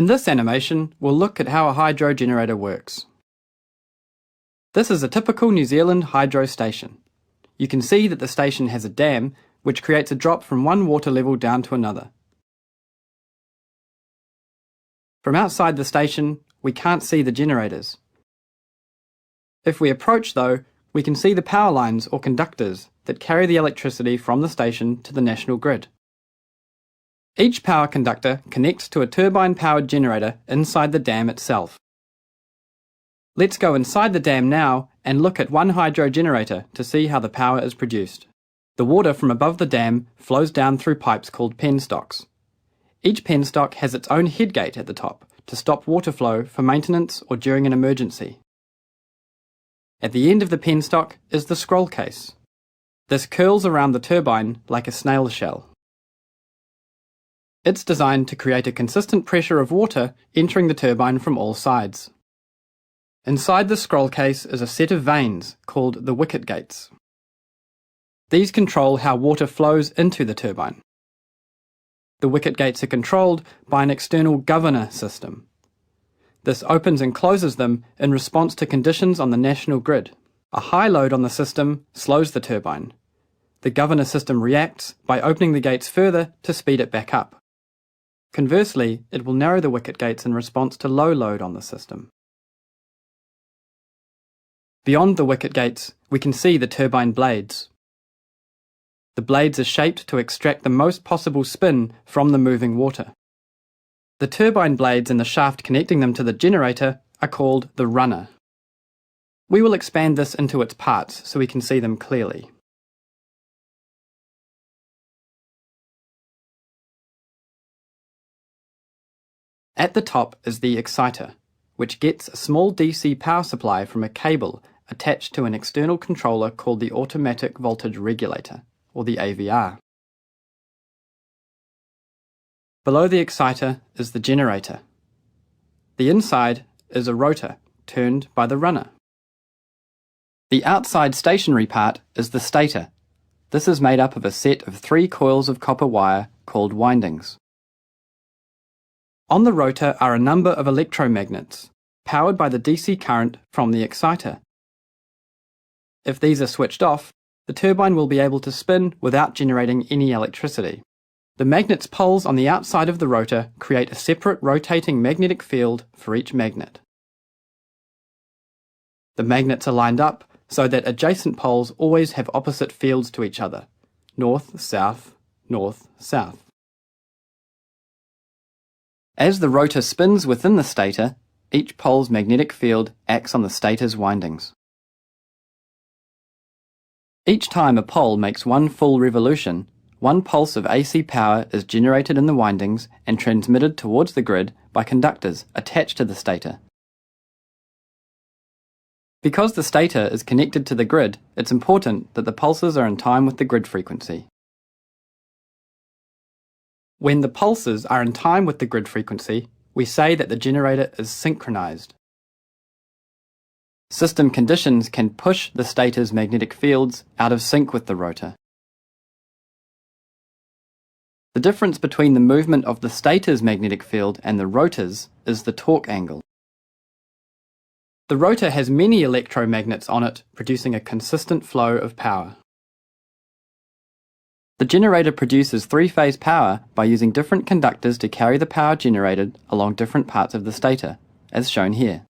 In this animation, we'll look at how a hydro generator works. This is a typical New Zealand hydro station. You can see that the station has a dam, which creates a drop from one water level down to another. From outside the station, we can't see the generators. If we approach though, we can see the power lines or conductors that carry the electricity from the station to the national grid. Each power conductor connects to a turbine-powered generator inside the dam itself. Let's go inside the dam now and look at one hydro generator to see how the power is produced. The water from above the dam flows down through pipes called penstocks. Each penstock has its own headgate at the top to stop water flow for maintenance or during an emergency. At the end of the penstock is the scroll case. This curls around the turbine like a snail shell. It's designed to create a consistent pressure of water entering the turbine from all sides. Inside the scroll case is a set of vanes called the wicket gates. These control how water flows into the turbine. The wicket gates are controlled by an external governor system. This opens and closes them in response to conditions on the national grid. A high load on the system slows the turbine. The governor system reacts by opening the gates further to speed it back up. Conversely, it will narrow the wicket gates in response to low load on the system. Beyond the wicket gates, we can see the turbine blades. The blades are shaped to extract the most possible spin from the moving water. The turbine blades and the shaft connecting them to the generator are called the runner. We will expand this into its parts so we can see them clearly. At the top is the exciter, which gets a small DC power supply from a cable attached to an external controller called the Automatic Voltage Regulator, or the AVR. Below the exciter is the generator. The inside is a rotor, turned by the runner. The outside stationary part is the stator. This is made up of a set of 3 coils of copper wire called windings. On the rotor are a number of electromagnets, powered by the DC current from the exciter. If these are switched off, the turbine will be able to spin without generating any electricity. The magnet's poles on the outside of the rotor create a separate rotating magnetic field for each magnet. The magnets are lined up so that adjacent poles always have opposite fields to each other, north-south, north-south. As the rotor spins within the stator, each pole's magnetic field acts on the stator's windings. Each time a pole makes one full revolution, one pulse of AC power is generated in the windings and transmitted towards the grid by conductors attached to the stator. Because the stator is connected to the grid, it's important that the pulses are in time with the grid frequency. When the pulses are in time with the grid frequency, we say that the generator is synchronized. System conditions can push the stator's magnetic fields out of sync with the rotor. The difference between the movement of the stator's magnetic field and the rotor's is the torque angle. The rotor has many electromagnets on it, producing a consistent flow of power. The generator produces 3-phase power by using different conductors to carry the power generated along different parts of the stator, as shown here.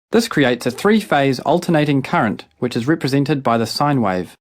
This creates a 3-phase alternating current, which is represented by the sine wave.